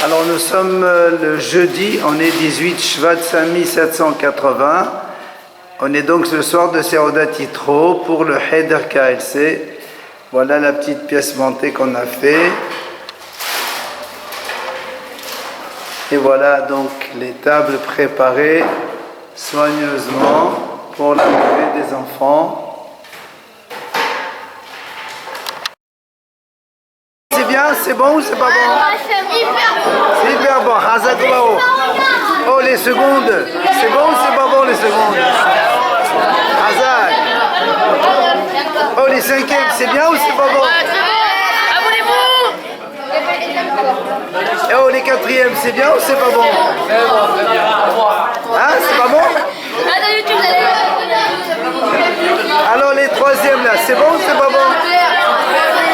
Alors nous sommes le jeudi, on est 18 Shvat 5780. On est donc ce soir de Seudat Yitro pour le Heder KLC. Voilà la petite pièce montée qu'on a fait. Et voilà donc les tables préparées soigneusement pour l'arrivée des enfants. C'est bien, c'est bon ou c'est pas bon? C'est hyper bon. Hazak Bao. Oh, les secondes. C'est bon ou c'est pas bon les secondes? Hazak. Oh, les cinquièmes, c'est bien ou c'est pas bon? Et oh, les quatrièmes, c'est bien ou c'est pas bon? Hein, c'est pas bon? Alors les troisièmes là, c'est bon ou c'est pas bon?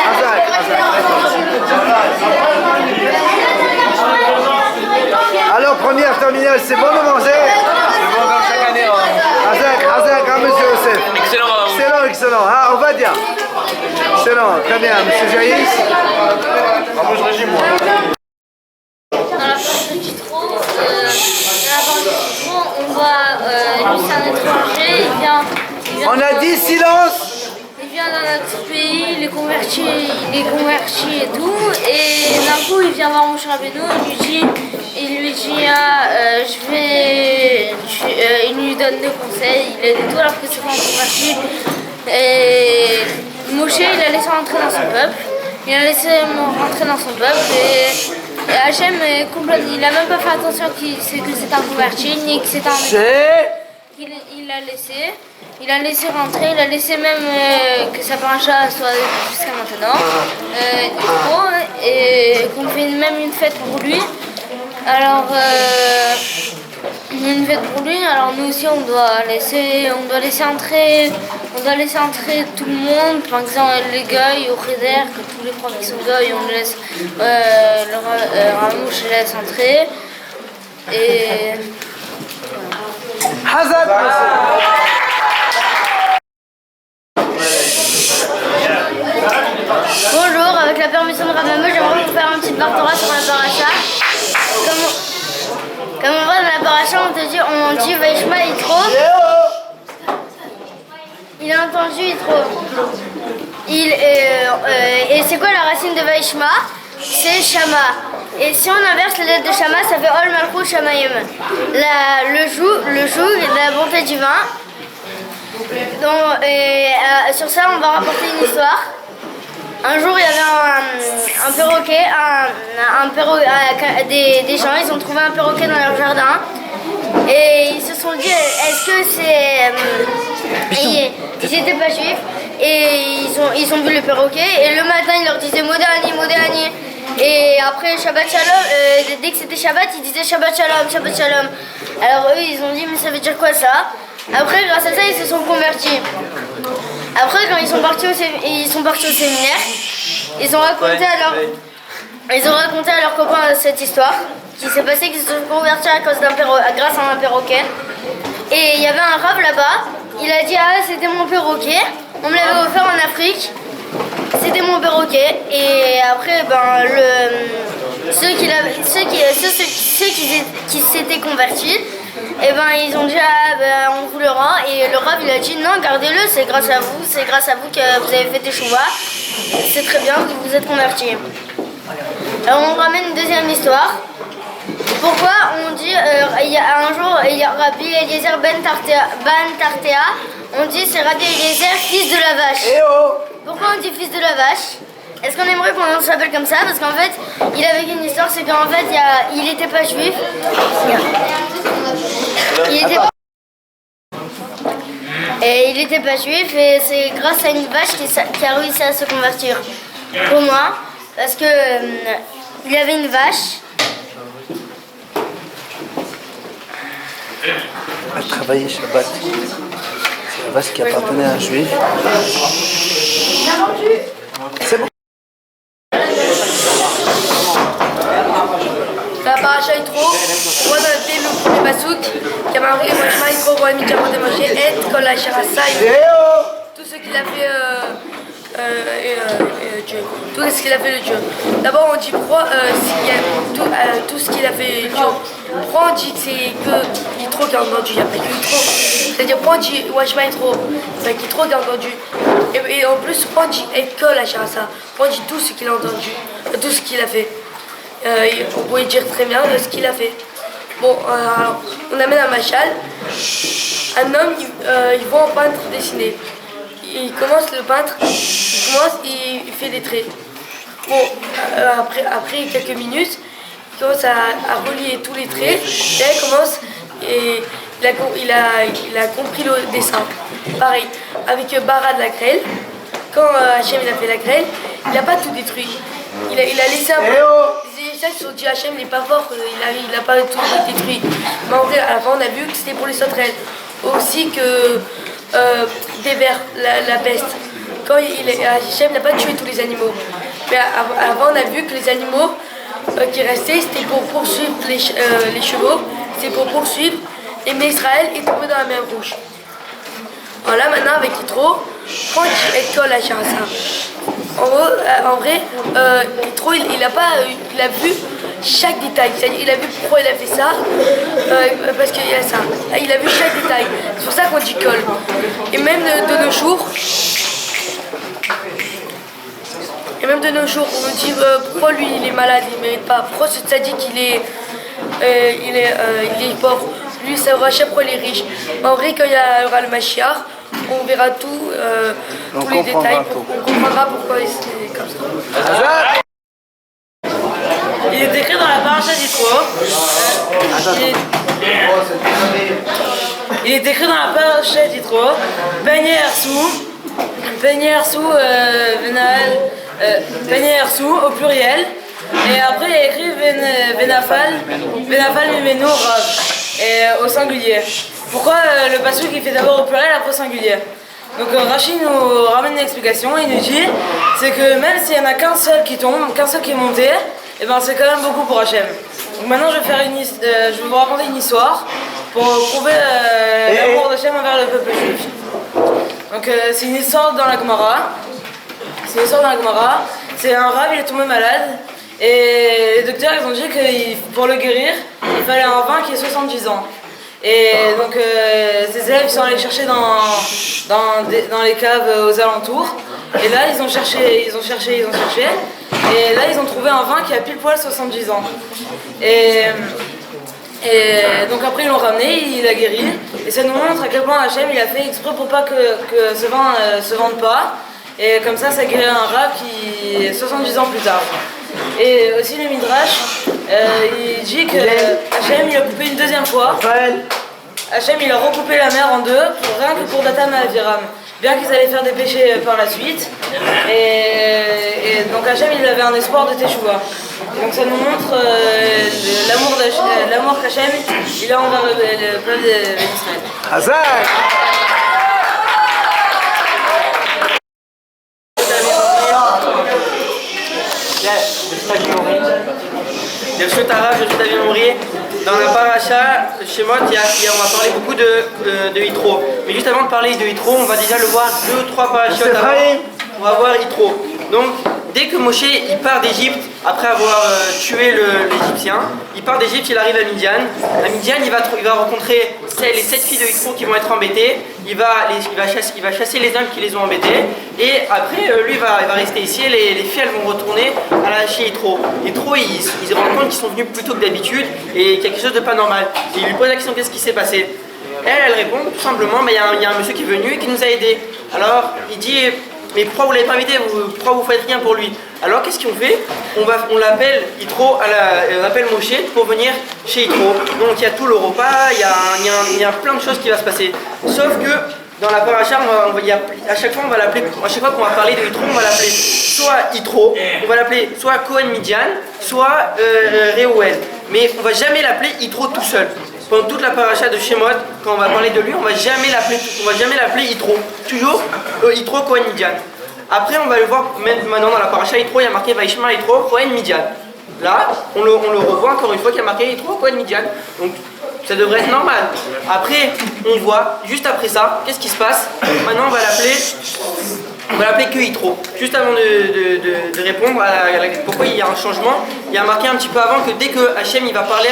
Hazak, alors première terminale, c'est bon de manger? C'est bon comme chaque année. Hazak, hein, monsieur Youssef? Excellent. Excellent. Ah, on va dire. Excellent, très bien. Monsieur Jaïs? Moi je régime moi. Dans la porte de Kitro, on voit lui c'est un étranger, il vient On a dit silence. il vient dans notre pays, il est converti et tout, et d'un coup il vient voir Moshe Rabbeinu, il lui dit il lui donne des conseils, il aide et tout alors que c'est pas un converti. Et Moshe il a laissé rentrer dans son peuple, et Hachem il a même pas fait attention que c'est un converti, ni que c'est un... Il a laissé rentrer, il a laissé même que sa paracha soit jusqu'à maintenant, et qu'on fait même une fête pour lui. Alors, alors nous aussi on doit laisser entrer tout le monde, par exemple les goy au Cheder, que tous les profs qui sont goy, on laisse, le Ramouche laisse entrer. Et... Hazak. Bonjour, avec la permission de Ramamou, j'aimerais vous faire un petit partora sur la paracha. Comme on voit dans la paracha, on dit Vaishma Yitro. Il a entendu Yitro. Et c'est quoi la racine de Vaishma? C'est Shama. Et si on inverse la lettre de Shama, ça fait Ol Malchut Shamayim. Le joug, la bonté divine. Sur ça, on va rapporter une histoire. Un jour, il y avait un perroquet, des gens, ils ont trouvé un perroquet dans leur jardin. Et ils se sont dit, est-ce que c'est... Ils n'étaient pas juifs. Et ils ont vu le perroquet. Et le matin, ils leur disaient Modéani. Et après Shabbat Shalom, dès que c'était Shabbat, ils disaient Shabbat Shalom. Alors eux, ils ont dit, mais ça veut dire quoi ça? Après, grâce à ça, ils se sont convertis. Après, quand ils sont partis au séminaire, ils ont raconté à leurs copains cette histoire qui s'est passée, qu'ils se sont convertis grâce à un perroquet. Et il y avait un rave là-bas, il a dit c'était mon perroquet, on me l'avait offert en Afrique, c'était mon perroquet. Et après ceux qui s'étaient convertis, et ils ont dit on vous le rend, et le Rav il a dit non, gardez-le, c'est grâce à vous que vous avez fait des chouvas, c'est très bien que vous vous êtes convertis. Alors on ramène une deuxième histoire. Pourquoi on dit un jour il y a Rabbi Eliezer ben Tartea, on dit c'est Rabbi Eliezer fils de la vache. Pourquoi on dit fils de la vache? Est-ce qu'on aimerait qu'on s'appelle comme ça? Parce qu'en fait, il avait une histoire, c'est qu'en fait, il n'était pas juif. Il n'était pas juif, et c'est grâce à une vache qui a réussi à se convertir. Comment? Parce que il avait une vache. A travaillé Shabbat. C'est la vache qui appartenait à un juif. C'est bon. La paracha Yitro, on voit dans le premier pasouk, qui a marqué Vaishma Yitro, Bohem Yitro, Moshe, Et, Kol Asher Asai. Tout ce qu'il a fait Dieu. Tout ce qu'il a fait le Dieu. D'abord on dit s'il y a tout ce qu'il a fait Dieu. Pourquoi on dit que c'est que Yitro qui a entendu, il n'y a pas que Yitro. C'est-à-dire pourquoi on dit Washma Yitro, c'est Yitro qui a entendu. Et en plus pourquoi on dit Ekol Hacharasa, pourquoi on dit tout ce qu'il a entendu, tout ce qu'il a fait. On pourrait dire très bien de ce qu'il a fait. Bon, alors, on amène un machal. Un homme, il voit un peintre dessiner. Il commence le peintre, il fait des traits. Bon, après quelques minutes, il commence à relier tous les traits. Et là, il commence et il a compris le dessin. Pareil, avec Bara de la grêle. Quand Hachem il a fait la grêle, il n'a pas tout détruit. Il a laissé un peu. Les gens se sont dit Hachem n'est pas fort, il n'a pas tout détruit. Mais en vrai, à la fin, on a vu que c'était pour les sauterelles. Aussi que des vers, la peste. Quand Hachem n'a pas tué tous les animaux. Mais avant, on a vu que les animaux qui restaient, c'était pour poursuivre les chevaux, c'est pour poursuivre. Et mais Israël est tombé dans la mer Rouge. Voilà, maintenant avec Yitro, quand il colle à Charasa. En vrai, Yitro, il a vu chaque détail. C'est-à-dire, il a vu pourquoi il a fait ça, parce qu'il y a ça. Il a vu chaque détail. C'est pour ça qu'on dit colle. Et même de nos jours, on nous dit pourquoi lui il est malade, il ne mérite pas. Pourquoi ça dit qu'il est, il est pauvre. Lui, ça va chaque fois les riches. En vrai, quand il y aura le Mashiach, on verra tout, tous les détails. On comprendra pourquoi c'est comme ça. Il est écrit dans la paracha d'Yitro. Il est écrit dans la paracha d'Yitro. Ben Yersu, au pluriel. Et après il y a écrit Venafal Mimenu Rav. Et au singulier. Pourquoi le pasuk il fait d'abord au pluriel après au singulier? Donc Rachid nous ramène une explication, il nous dit c'est que même s'il n'y en a qu'un seul qui tombe, qu'un seul qui est monté, et ben c'est quand même beaucoup pour Hachem. Donc maintenant je vais vous raconter une histoire pour prouver l'amour d'Hachem envers le peuple juif. Donc c'est une histoire dans la Gemara. C'est un rave, il est tombé malade. Et les docteurs ils ont dit que pour le guérir, il fallait un vin qui ait 70 ans. Et donc ses élèves sont allés chercher dans les caves aux alentours. Et là ils ont cherché. Et là ils ont trouvé un vin qui a pile poil 70 ans. Et donc après ils l'ont ramené, il a guéri. Et ça nous montre à quel point Hachem il a fait exprès pour pas que ce vin se vende pas. Et comme ça guérit un rave qui est 70 ans plus tard. Et aussi le Midrash, il dit que Hachem il a coupé une deuxième fois. Hachem il a recoupé la mer en deux, rien que pour Datam et Aviram. Bien qu'ils allaient faire des péchés par la suite. Et donc Hachem il avait un espoir de Teshuvah. Donc ça nous montre l'amour qu'Hachem il a envers le peuple d'Israël. Hazak. Dans la paracha de Shemot, on va parler beaucoup de Yitro. Mais juste avant de parler de Yitro, on va déjà le voir 2-3 parachutes avant. On va voir Yitro. Donc, dès que Moshe il part d'Égypte, après avoir tué l'Égyptien, il part d'Égypte, il arrive à Midian. À Midian, il va rencontrer les 7 filles de Yitro qui vont être embêtées. Il va chasser les hommes qui les ont embêtés. Et après, lui va rester ici. Et les filles, elles vont retourner chez Yitro. Yitro, ils se rendent compte qu'ils sont venus plus tôt que d'habitude et qu'il y a quelque chose de pas normal. Et il lui pose la question, qu'est-ce qui s'est passé? Elle répond tout simplement, il y a un monsieur qui est venu et qui nous a aidés. Alors, il dit, mais pourquoi vous ne l'avez pas invité? Pourquoi vous faites rien pour lui? Alors qu'est-ce qu'on fait? On l'appelle Yitro, on appelle Moshe pour venir chez Yitro. Donc il y a tout le repas, il y a plein de choses qui vont se passer. Sauf que dans la paracha, à chaque fois qu'on va parler de Yitro, on va l'appeler soit Yitro, on va l'appeler soit Cohen Midian, soit Réouel. Mais on ne va jamais l'appeler Yitro tout seul. Pendant toute la paracha de Shemot, quand on va parler de lui, on ne va jamais l'appeler Yitro. Toujours Yitro Cohen Midian. Après, on va le voir maintenant dans la paracha Yitro, il y a marqué Vaishma Yitro Cohen Midian. Là, on le revoit encore une fois qu'il y a marqué Yitro Cohen Midian. Donc, ça devrait être normal. Après, on voit, juste après ça, qu'est-ce qui se passe? Maintenant, on va l'appeler On va l'appeler que Yitro. Juste avant de répondre pourquoi il y a un changement, il y a marqué un petit peu avant que dès que Hachem il va parler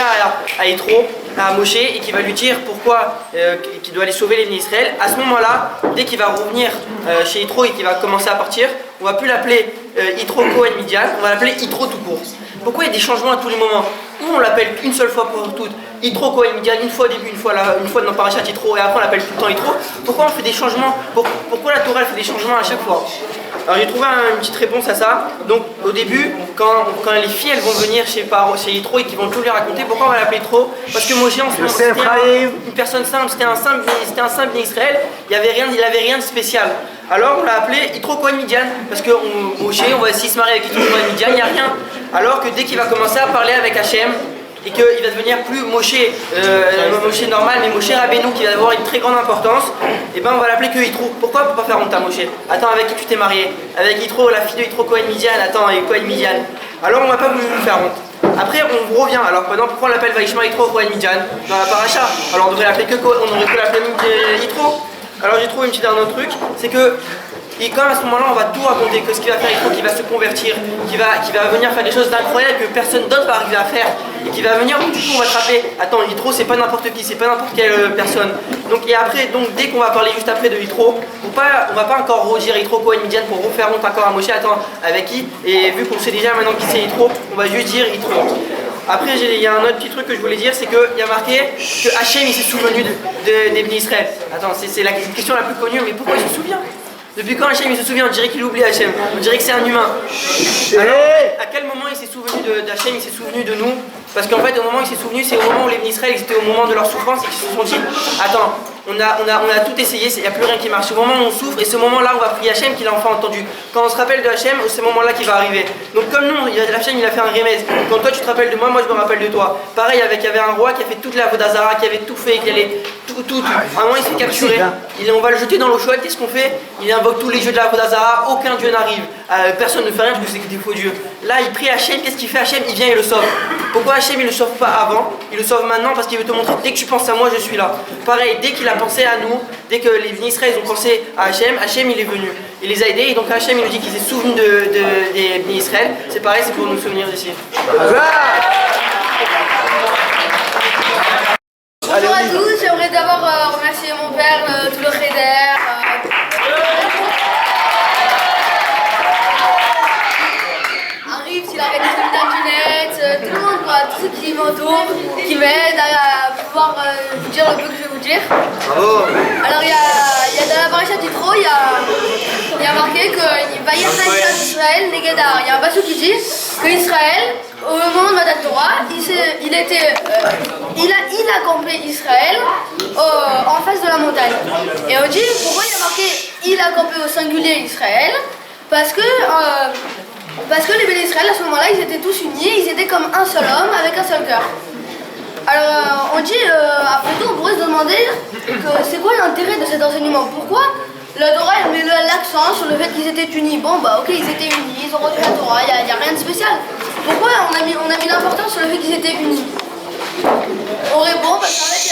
à Yitro, à Moshe, et qu'il va lui dire pourquoi qu'il doit aller sauver les Israël, à ce moment-là, dès qu'il va revenir chez Yitro et qu'il va commencer à partir, on va plus l'appeler Yitro Cohen Midian, on va l'appeler Yitro tout court. Pourquoi il y a des changements à tous les moments? Ou on l'appelle une seule fois pour toutes, Yitro Cohen Midian, une fois au début, une fois dans Parashat Yitro, et après on l'appelle tout le temps Yitro. Pourquoi on fait des changements? Pourquoi la Torah elle fait des changements à chaque fois? Alors j'ai trouvé une petite réponse à ça. Donc au début, quand les filles elles vont venir chez Yitro et qu'ils vont tout lui raconter, pourquoi on va l'appeler Yitro? Parce que Moshe en ce moment c'était une personne simple, c'était un simple d'Israël, il avait rien de spécial. Alors on l'a appelé Yitro Cohen Midian, parce que Moshe, on va essayer de se marier avec Yitro Cohen Midian, il n'y a rien. Alors que dès qu'il va commencer à parler avec Hachem, et qu'il va devenir plus Moshe normal, mais Moshe Rabbeinu qui va avoir une très grande importance, et ben on va l'appeler que Yitro. Pourquoi on peut pas faire honte à Moshe? Attends, avec qui tu t'es marié? Avec Yitro, la fille de Yitro Cohen Midian, attends, avec Cohen Midian. Alors on va pas vous faire honte. Après on revient, alors maintenant pourquoi on l'appelle Vaishma Yitro Cohen Midian dans la paracha? Alors on devrait l'appeler que on aurait pu l'appeler Yitro. Alors j'ai trouvé un autre truc, c'est que et comme à ce moment-là on va tout raconter, que ce qu'il va faire Yitro, qu'il va se convertir, qu'il va venir faire des choses d'incroyables que personne d'autre va arriver à faire, et qu'il va venir, du coup on va te rappeler, attends Yitro c'est pas n'importe qui, c'est pas n'importe quelle personne. Donc et après, dès qu'on va parler juste après de Yitro, on va pas encore redire Yitro Cohen Midian pour refaire honte encore à Moshe, attends avec qui? Et vu qu'on sait déjà maintenant qui c'est Yitro, on va juste dire Yitro. Après il y a un autre petit truc que je voulais dire, c'est qu'il y a marqué que Hachem il s'est souvenu des Bnei Israël. Attends, c'est la question la plus connue, mais pourquoi il se souvient? Depuis quand Hachem il se souvient? On dirait qu'il oublie Hachem, on dirait que c'est un humain. Alors, à quel moment il s'est souvenu d'Hachem, il s'est souvenu de nous? Parce qu'en fait, au moment où il s'est souvenu, c'est au moment où les Bnei Israël étaient au moment de leur souffrance et qu'ils se sont dit attends, on a tout essayé, il n'y a plus rien qui marche. Au moment où on souffre, et ce moment-là, on va prier Hachem qu'il a enfin entendu. Quand on se rappelle de Hachem, c'est ce moment-là qui va arriver. Donc, comme nous, Hachem il a fait un remède. Quand toi tu te rappelles de moi, moi je me rappelle de toi. Pareil, il y avait un roi qui a fait toute la Vodazara, qui avait tout fait, qui allait tout. À un moment, il se fait capturer. On va le jeter dans l'eau chaude, qu'est-ce qu'on fait? Il invoque tous les dieux de la Vodazara, aucun dieu n'arrive. Personne ne fait rien parce que c'est que des faux dieux. Là, il prie Hachem, qu'est-ce qu'il fait Hachem? Il vient et le sauve. Pourquoi Hachem il le sauve pas avant? Il le sauve maintenant parce qu'il veut te montrer, dès que tu penses à moi, je suis là. Pareil, dès qu'il a pensé à nous, dès que les Bnei Israël ont pensé à Hachem il est venu. Il les a aidés et donc Hachem il nous dit qu'il s'est souvenu des Bnei Israël. C'est pareil, c'est pour nous souvenir d'ici. Bonjour à tous, j'aimerais d'abord remercier mon père, tout le Cheder. Arrive, s'il organise le internet, tout le monde, quoi, tous ceux qui m'entourent, qui m'aident à pouvoir vous dire le peu que je vais vous dire. Bravo. Alors il y a dans la paracha d'Yitro, il y a marqué que va y avoir Israël Negedar. Il y a un passage qui dit que Israël, au moment de Matan Torah, il a campé Israël en face de la montagne. Et on dit pourquoi il a marqué il a campé au singulier Israël? Parce que les Bnei Israël à ce moment-là ils étaient tous unis, ils étaient comme un seul homme avec un seul cœur. Alors on dit, après tout on pourrait se demander que c'est quoi l'intérêt de cet enseignement? Pourquoi la Torah elle met l'accent sur le fait qu'ils étaient unis? Bon bah ok, ils étaient unis, ils ont reçu la Torah, il n'y a rien de spécial. Pourquoi on a mis l'importance sur le fait qu'ils étaient unis? On répond parce qu'en fait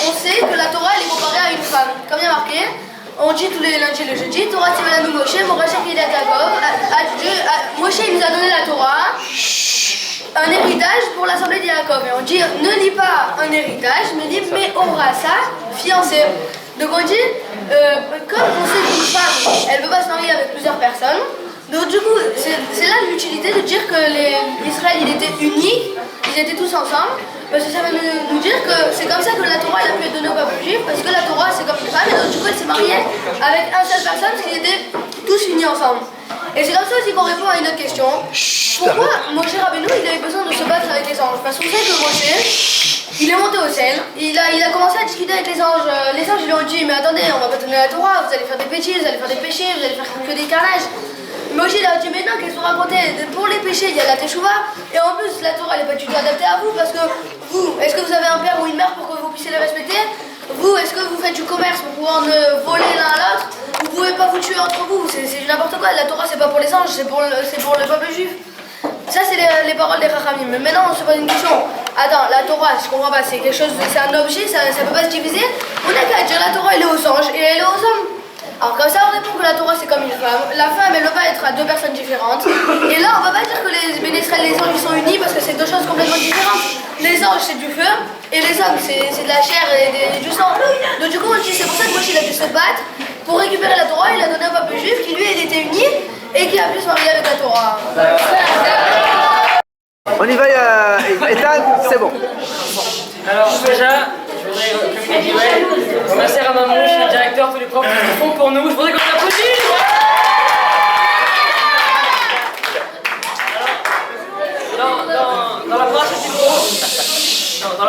on sait que la Torah elle est comparée à une femme. Comme il y a marqué, on dit tous les lundis et les jeudis, Torah Tivanu Moshe, Morasha Kedat Yaakov, Moshe il nous a donné la Torah, un héritage pour l'assemblée de Yaakov. Et on dit, ne lis pas un héritage, mais lis Meorasa, fiancée. Donc on dit, comme on sait qu'une femme, elle ne peut pas se marier avec plusieurs personnes, donc du coup, c'est là l'utilité de dire que l'Israël, il était unique, ils étaient tous ensemble, parce que ça veut nous dire que c'est comme ça que la Torah elle a pu être donnée au peuple juif, parce que la Torah c'est comme une femme, et donc du coup elle s'est mariée avec un seul personne, parce qu'ils étaient tous unis ensemble. Et c'est comme ça aussi qu'on répond à une autre question. Pourquoi Moshe Rabbeinu il avait besoin de se battre avec les anges? Parce qu'on sait que Moshe, il est monté au ciel, il a commencé à discuter avec les anges. Les anges ils lui ont dit, mais attendez, on va pas donner la Torah, vous allez faire des bêtises, vous allez faire des péchés, vous allez faire que des carnages. Moshe il a dit, mais non, qu'est-ce que vous racontez? Pour les péchés, il y a la Teshuvah, et en plus la Torah elle n'est pas du tout adaptée à vous, parce que vous, est-ce que vous avez un père ou une mère pour que vous puissiez les respecter? Vous, est-ce que vous faites du commerce pour pouvoir voler l'un à l'autre? Vous pouvez pas vous tuer entre vous, c'est n'importe quoi. La Torah c'est pas pour les anges, c'est pour le peuple juif. Ça c'est les paroles des Chachamim. Mais maintenant on se pose une question. Attends, la Torah, je comprends pas, c'est un objet, ça peut pas se diviser. On a qu'à dire la Torah elle est aux anges et elle est aux hommes. Alors comme ça on répond que la Torah c'est comme une femme. La femme elle ne peut pas être à deux personnes différentes. Et là on va pas dire que les Béné Israël et les anges ils sont unis parce que c'est deux choses complètement différentes. Les anges c'est du feu et les hommes c'est de la chair et du sang. Donc du coup c'est pour ça que Moshe il a dû se battre pour récupérer la Torah. Il a donné au peuple juif qui lui il était uni et qui a pu se marier avec la Torah. On y va, Ethan, c'est bon. Alors déjà, je voudrais, comme l'a dit Joël, remercier à Mamouche, le directeur, tous les profs qui font pour nous. Je voudrais qu'on applaudisse. Dans la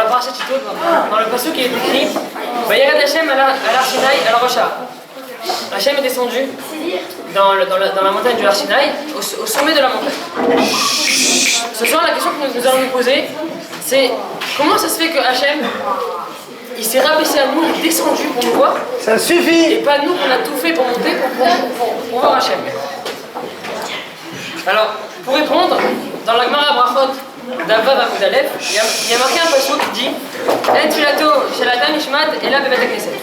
paracha Tito, dans le passage qui est écrit, Vayered Hashem al Har Sinaï al Rocha. Hashem est descendu dans la montagne du Har Sinaï, au sommet de la montagne. Ce soir, la question que nous allons nous poser, c'est comment ça se fait que Hachem, il s'est rabaissé à nous, il est descendu pour nous voir, Ça suffit. et pas nous qu'on a tout fait pour monter pour voir Hachem. Alors, pour répondre, dans la Gemara Brachot d'Avav Amud Aleph, il y a marqué un passage qui dit En Tfilato shel Adam Ishmat et la Bevet HaKnesset.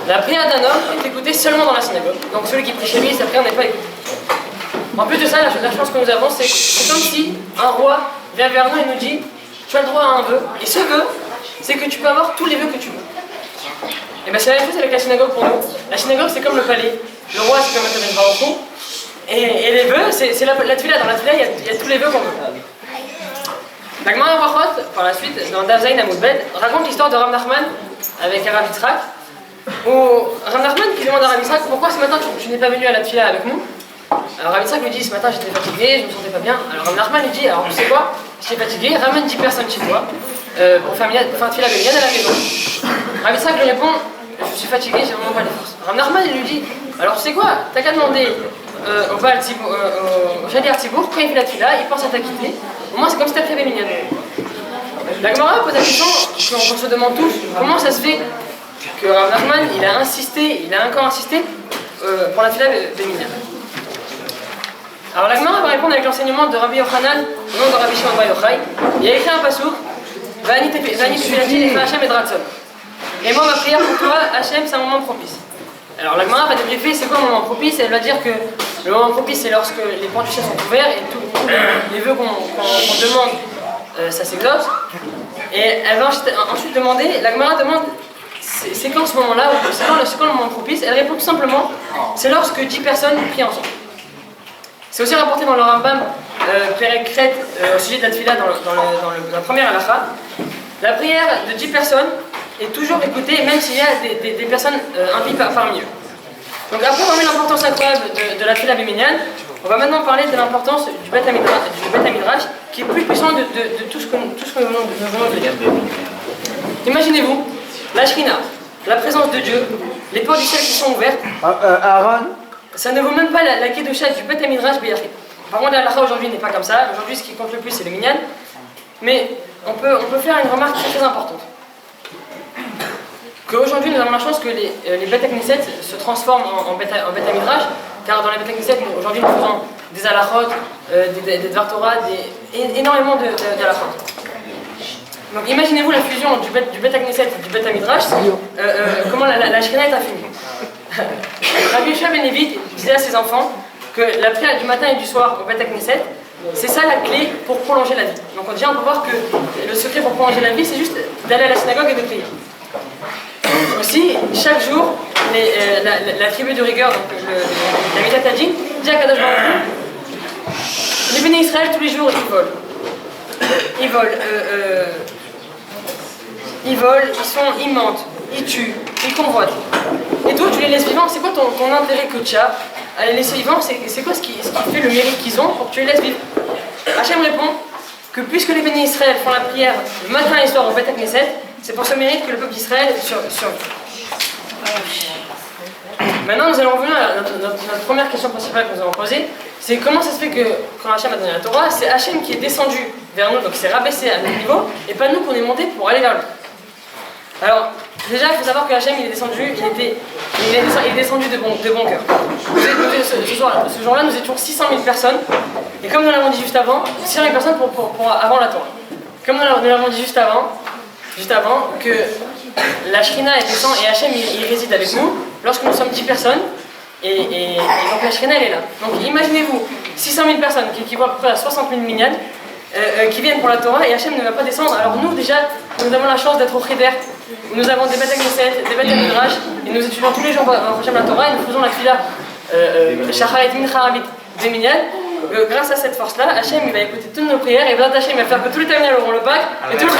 La prière d'un homme est écoutée seulement dans la synagogue. Donc celui qui prie chez lui, sa prière n'est pas écoutée. En plus de ça, la chance que nous avons, c'est comme si un roi vient vers nous et nous dit tu as le droit à un vœu, et ce vœu, c'est que tu peux avoir tous les vœux que tu veux. Et bien c'est la même chose avec la synagogue pour nous. La synagogue c'est comme le palais, le roi c'est comme un tableau baroque, et les vœux, c'est la tefila. Dans la tefila, il y a tous les vœux qu'on veut. La Gemara Brachot, par la suite, dans Daf Zayin Amud Bet, raconte l'histoire de Rav Nachman avec Rav Yitzhak, où Rav Nachman qui demande à Rav Yitzhak pourquoi ce matin tu n'es pas venu à la tefila avec nous. Alors Rav Yitzhak lui dit ce matin j'étais fatigué, je me sentais pas bien. Alors Rav Nachman lui dit alors tu sais quoi, si tu es fatigué, ramène 10 personnes chez toi pour faire un tefila bénienne à la maison. Rav Yitzhak lui répond je suis fatigué, j'ai vraiment pas les forces. Rav Nachman lui dit alors tu sais quoi, t'as qu'à demander au Shadir Tzibour, quand il fait la tefila, il pense à t'acquitter. Au moins c'est comme si t'as fait bénienne. La Gemara pose la question qu'on se demande tous comment ça se fait que Rav Nachman il a encore insisté pour la tefila bénienne. Alors la Gemara va répondre avec l'enseignement de Rabbi Yochanan, au nom de Rabbi Shimon Bar Yochai. Il a écrit un pasouk, Vani tefilati et Hashem edratson. Et moi ma prière pour toi, Hashem, c'est un moment propice. Alors la Gemara va débriefer c'est quoi un moment propice, elle va dire que le moment propice c'est lorsque les portes du ciel sont ouvertes et tous les vœux qu'on demande, ça s'exauce. Et elle va ensuite demander, la Gemara demande c'est quand ce moment-là, c'est quand le moment propice. Elle répond tout simplement, c'est lorsque 10 personnes prient ensemble. C'est aussi rapporté dans le Rambam, Perek Kret, au sujet de la tefila, dans la première halakha. La prière de 10 personnes est toujours écoutée, même s'il y a des personnes impliquées parmi eux. Donc après on met l'importance incroyable de la tefila béménienne, on va maintenant parler de l'importance du Bet HaMidrash, qui est plus puissant de tout ce que nous venons de dire. Imaginez-vous, la Shrina, la présence de Dieu, les portes du ciel qui sont ouvertes. Aaron. Ça ne vaut même pas la Kedusha du Bet HaMidrash B'Yachid. Par contre, la halakha aujourd'hui n'est pas comme ça. Aujourd'hui, ce qui compte le plus, c'est le minyan. Mais on peut faire une remarque très importante. Qu'aujourd'hui, nous avons la chance que les Bet HaKnesset se transforment en Bet HaMidrash, car dans les Bet HaKnesset, aujourd'hui, nous faisons des halachot, des Dvar Torah, énormément de halachot. Donc imaginez-vous la fusion du Bet HaKnesset et du Bet HaMidrash, comment la Shekhinah est infinie. Rabbi Yeshua ben Levi disait à ses enfants que la prière du matin et du soir au Bet HaKnesset, c'est ça la clé pour prolonger la vie. Donc déjà on peut voir que le secret pour prolonger la vie, c'est juste d'aller à la synagogue et de prier. Aussi, chaque jour, la tribu de rigueur, donc la Midat Hadin, dit à Kadosh Baruch Hu, les bénis Israël tous les jours ils volent, ils mentent, ils tuent, ils convoitent. Et toi, tu les laisses vivants, c'est quoi ton intérêt que tu as à les laisser vivants? C'est quoi ce qui fait le mérite qu'ils ont pour que tu les laisses vivre? Hachem répond que puisque les bénis Israël font la prière le matin et le soir au Bet HaKnesset, c'est pour ce mérite que le peuple d'Israël survit. Maintenant, nous allons revenir à notre première question principale que nous allons poser. C'est comment ça se fait que quand Hachem a donné la Torah, c'est Hachem qui est descendu vers nous, donc il s'est rabaissé à notre niveau, et pas nous qu'on est monté pour aller vers lui. Alors, déjà, il faut savoir que Hachem, il est descendu de bon cœur. Ce jour-là, nous étions 600 000 personnes, et comme nous l'avons dit juste avant, 600 000 personnes avant la Torah. Comme nous l'avons dit juste avant que la Shrina est descend et Hachem il réside avec nous, lorsque nous sommes 10 personnes, et donc la Shekhinah elle est là. Donc imaginez-vous 600 000 personnes qui équivaut à peu près à 60 000 minyan qui viennent pour la Torah et Hachem ne va pas descendre. Alors nous déjà, nous avons la chance d'être au Cheder, où nous avons des Beth Knesset, des Beth Midrash, et nous étudions tous les jours la Torah et nous faisons la Tfila Shacharit Mincha Amit des minyan. Grâce à cette force-là, Hachem il va écouter toutes nos prières et Hashem il va faire que tous les terminales auront le bac et tous les